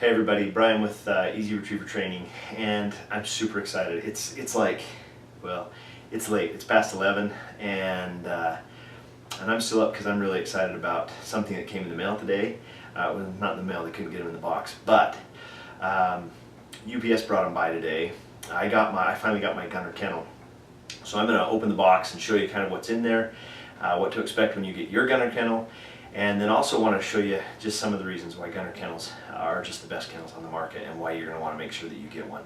Hey everybody, Brian with Easy Retriever Training, and I'm super excited. It's like, well, it's late. It's past 11, and I'm still up because I'm really excited about something that came in the mail today. Well, not in the mail; they couldn't get them in the box, but UPS brought them by today. I finally got my Gunner Kennel, so I'm going to open the box and show you kind of what's in there, what to expect when you get your Gunner Kennel. And then also want to show you just some of the reasons why Gunner Kennels are just the best kennels on the market and why you're going to want to make sure that you get one.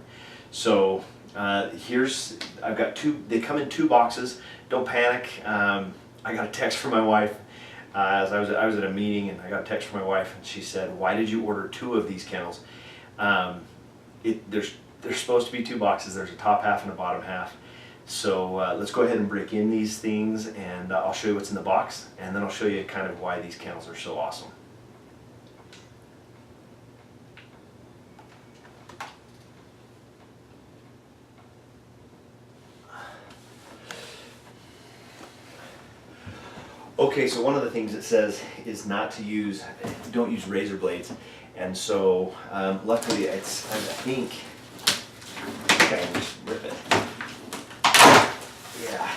So I've got two, they come in 2 boxes. Don't panic. I got a text from my wife as I was at a meeting, and I got a text from my wife, and she said, "Why did you order 2 of these kennels?" There's supposed to be 2 boxes. There's a top half and a bottom half. So let's go ahead and break in these things, and I'll show you what's in the box, and then I'll show you kind of why these kennels are so awesome. Okay, so one of the things it says is don't use razor blades, and so luckily I think I can just rip it. Yeah.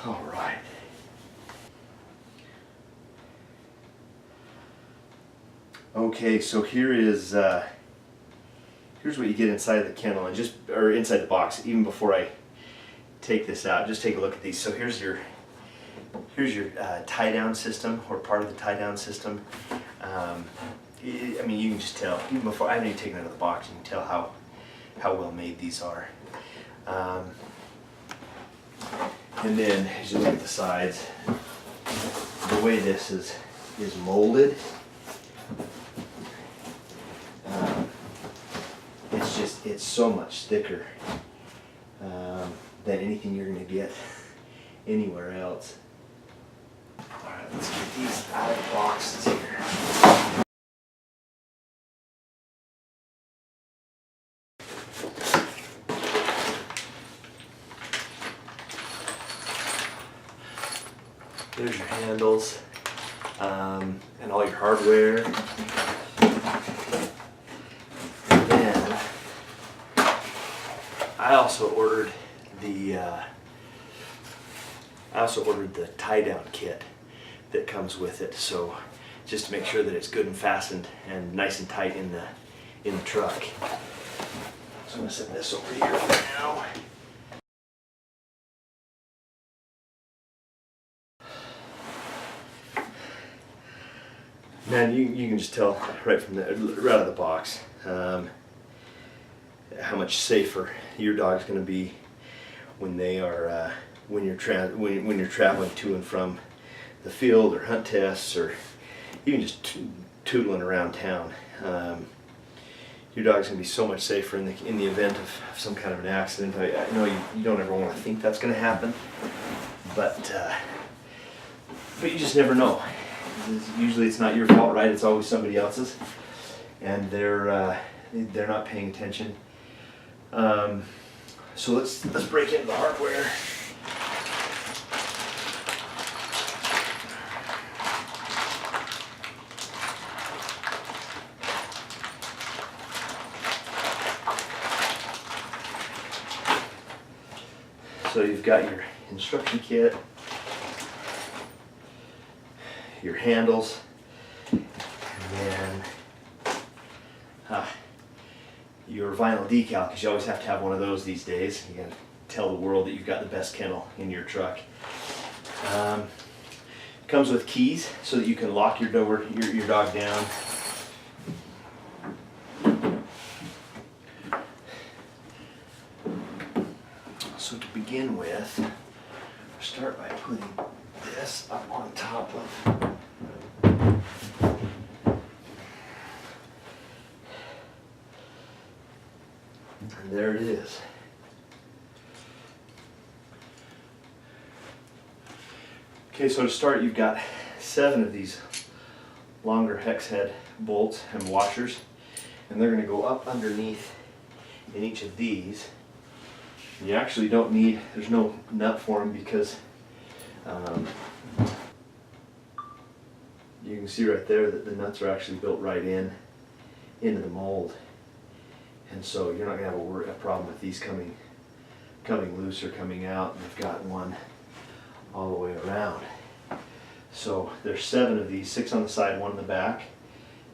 All right. Okay, so here's what you get inside the kennel, and inside the box. Even before I take this out, just take a look at these. So here's your tie-down system, or part of the tie-down system. I mean, you can just tell, even before I haven't even taken it out of the box, you can tell how well made these are. And then as you look at the sides, the way this is molded, it's so much thicker than anything you're going to get anywhere else. Alright, let's get these out of the boxes here. There's your handles and all your hardware. And then I also ordered the tie-down kit that comes with it, so just to make sure that it's good and fastened and nice and tight in the truck. So I'm going to set this over here for now. Man, you can just tell right out of the box how much safer your dog's going to be when they are when you're traveling to and from the field, or hunt tests, or even just tootling around town. Your dog's going to be so much safer in the event of some kind of an accident. I know you don't ever want to think that's going to happen, but you just never know. Usually it's not your fault, right? It's always somebody else's, and they're not paying attention. So let's break into the hardware. So you've got your instruction kit, your handles, and then your vinyl decal, because you always have to have one of those these days. You gotta tell the world that you've got the best kennel in your truck. Comes with keys so that you can lock your dog down. So to begin with, start by putting this up on top of and there it is. Okay, so to start, you've got 7 of these longer hex head bolts and washers, and they're going to go up underneath in each of these. You actually don't need, there's no nut for them because you can see right there that the nuts are actually built right into the mold. And so you're not going to have a problem with these coming loose or coming out. And they've got one all the way around. So there's 7 of these, 6 on the side, 1 in the back.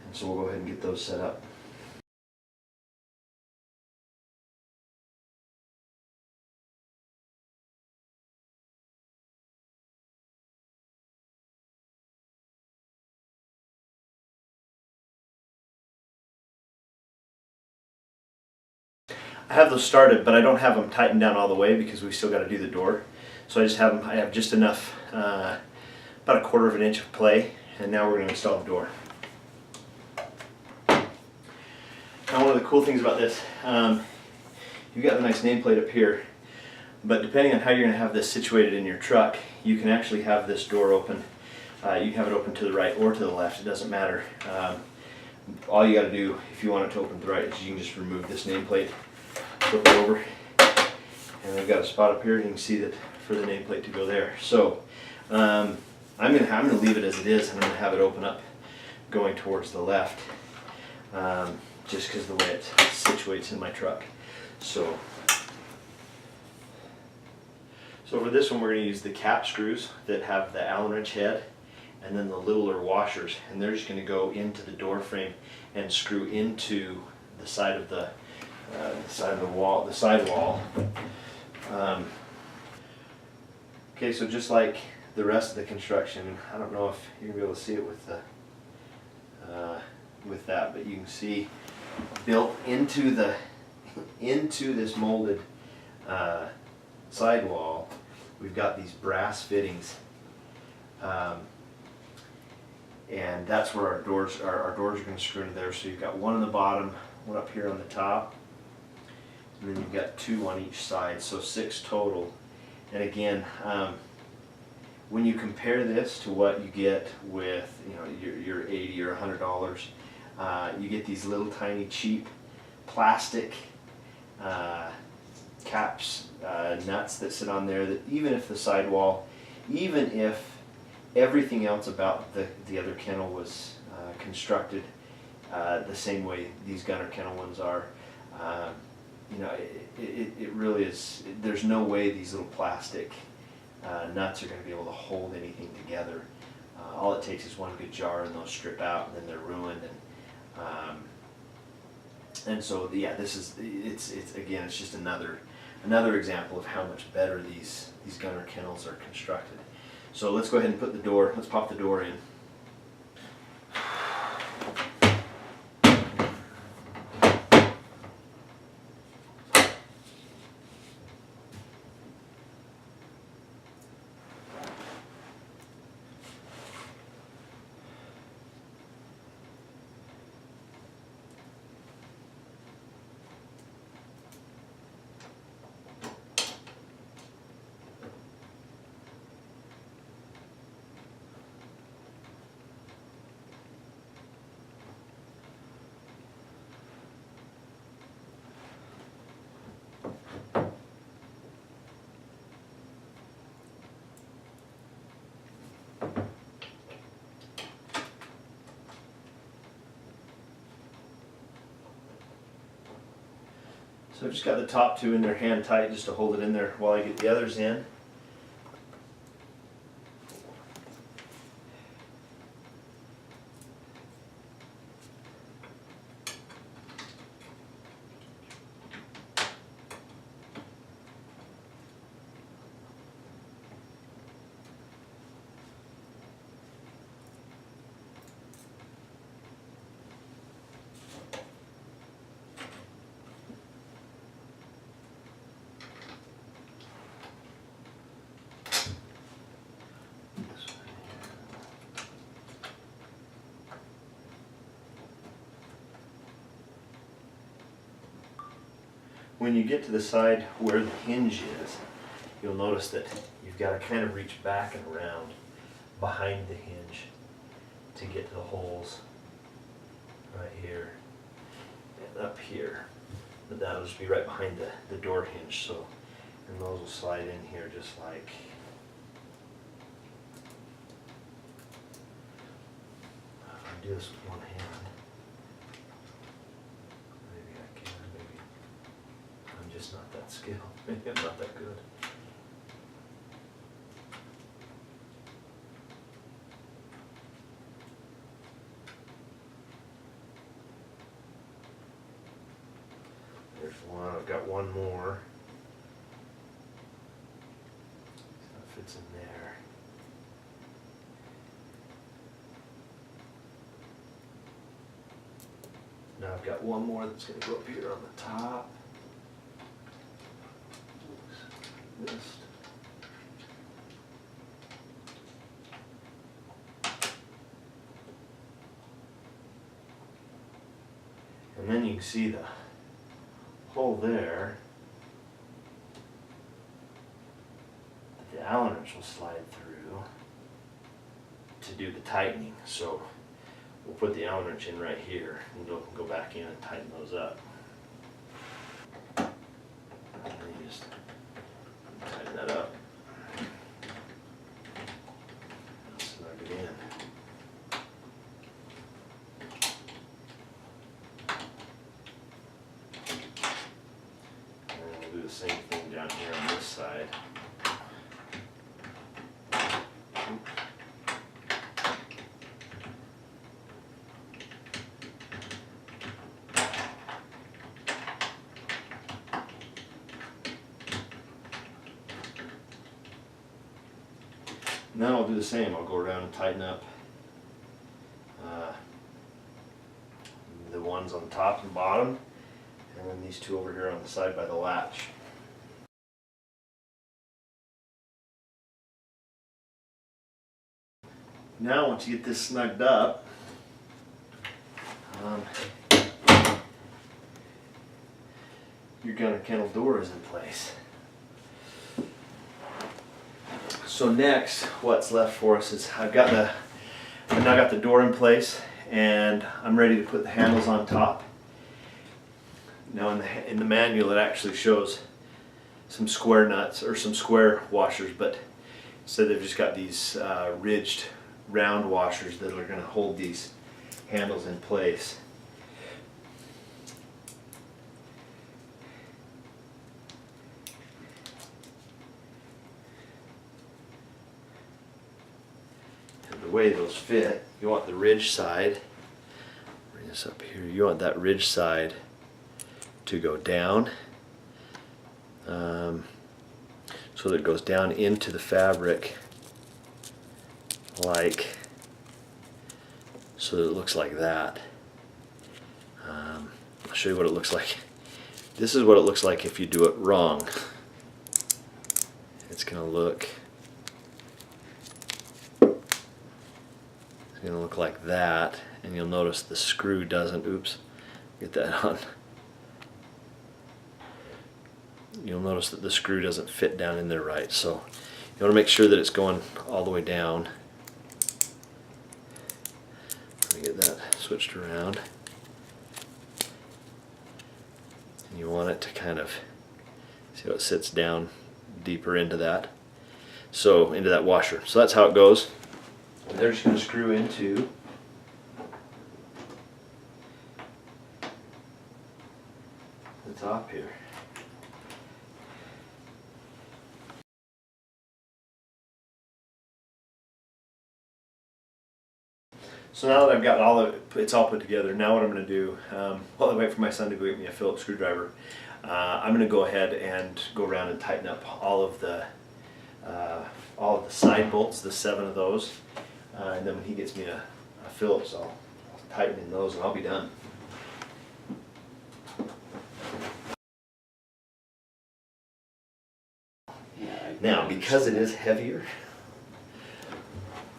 And so we'll go ahead and get those set up. I have those started, but I don't have them tightened down all the way because we still got to do the door. So I just have them, I have just enough, about 1/4 of an inch of play, and now we're going to install the door. Now one of the cool things about this, you've got the nice nameplate up here, but depending on how you're going to have this situated in your truck, you can actually have this door open. You can have it open to the right or to the left, it doesn't matter. All you got to do if you want it to open to the right is you can just remove this nameplate, flip it over, and I've got a spot up here, and you can see that for the nameplate to go there. So I'm gonna leave it as it is, and I'm gonna have it open up going towards the left, just because the way it situates in my truck. So for this one, we're going to use the cap screws that have the Allen wrench head, and then the littler washers, and they're just going to go into the door frame and screw into the side of the sidewall. Okay, so just like the rest of the construction, I don't know if you're gonna be able to see it with the with that, but you can see built into this molded sidewall, we've got these brass fittings, and that's where our doors are going to screw into there. So you've got one on the bottom, one up here on the top, and then you've got 2 on each side, so 6 total. And again, when you compare this to what you get with your $80 or $100, you get these little tiny cheap plastic caps, nuts that sit on there, that even if the sidewall, even if everything else about the other kennel was constructed the same way these Gunner Kennel ones are, it really is, there's no way these little plastic nuts are going to be able to hold anything together. All it takes is one good jar and those strip out, and then they're ruined. And so yeah, it's just another example of how much better these Gunner Kennels are constructed. So let's go ahead and let's pop the door in. So I've just got the top 2 in there hand tight just to hold it in there while I get the others in. When you get to the side where the hinge is, you'll notice that you've got to kind of reach back and around behind the hinge to get to the holes right here and up here. but that'll just be right behind the door hinge. So, and those will slide in here just like. If I do this with one hand, maybe I can. Maybe I'm just not that skilled. Maybe I'm not that good. There's one. I've got one more. So that fits in there. Now I've got one more that's going to go up here on the top. Missed. And then you can see the hole there that the Allen wrench will slide through to do the tightening. So we'll put the Allen wrench in right here and go back in and tighten those up. And then you just tighten that up. Snug it in. The same thing down here on this side. And then I'll do the same. I'll go around and tighten up the ones on the top and bottom, and then these two over here on the side by the latch. Now once you get this snugged up, your Gunner Kennel door is in place. So next, what's left for us is I've now got the door in place, and I'm ready to put the handles on top. Now in the manual it actually shows some square nuts or some square washers, but instead they've just got these ridged round washers that are going to hold these handles in place. And the way those fit, you want the ridge side, bring this up here, you want that ridge side to go down so that it goes down into the fabric so that it looks like that. I'll show you what it looks like. This is what it looks like if you do it wrong. It's going to look like that, and you'll notice the screw doesn't, oops, get that on. You'll notice that the screw doesn't fit down in there right, so you want to make sure that it's going all the way down. Let me get that switched around. And you want it to kind of, see how it sits down deeper into that. So, into that washer. So that's how it goes. And they're just going to screw into the top here. So now that I've got it's all put together, now what I'm going to do, while I wait for my son to go get me a Phillips screwdriver, I'm going to go ahead and go around and tighten up all of the side bolts, the 7 of those, and then when he gets me a Phillips, I'll tighten in those and I'll be done. Now, because it is heavier,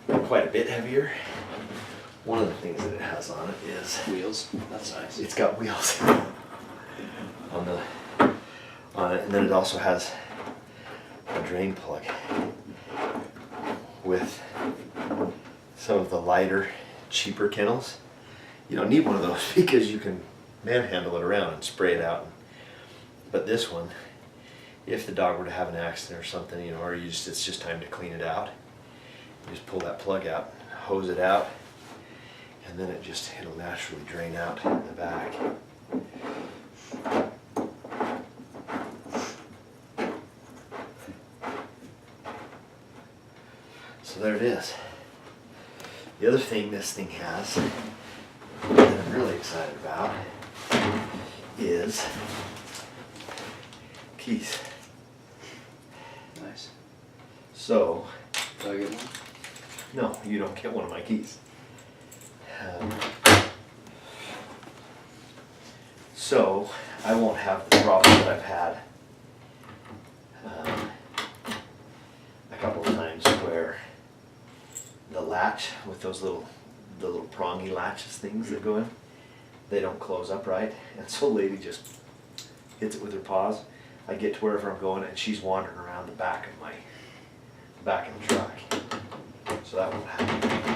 quite a bit heavier, one of the things that it has on it is wheels. That's nice. It's got wheels on it, and then it also has a drain plug with some of the lighter, cheaper kennels. You don't need one of those because you can manhandle it around and spray it out But this one, if the dog were to have an accident or something, you know, or it's just time to clean it out, you just pull that plug out, hose it out, and then it'll naturally drain out in the back. So there it is. The other thing this thing has that I'm really excited about is keys. Nice. So, Do I get one? no, you don't get one of my keys. So I won't have the problem that I've had a couple of times where the latch with the little prongy latches things that go in, they don't close up right, and so lady just hits it with her paws. I get to wherever I'm going and she's wandering around the back of the truck. So that won't happen.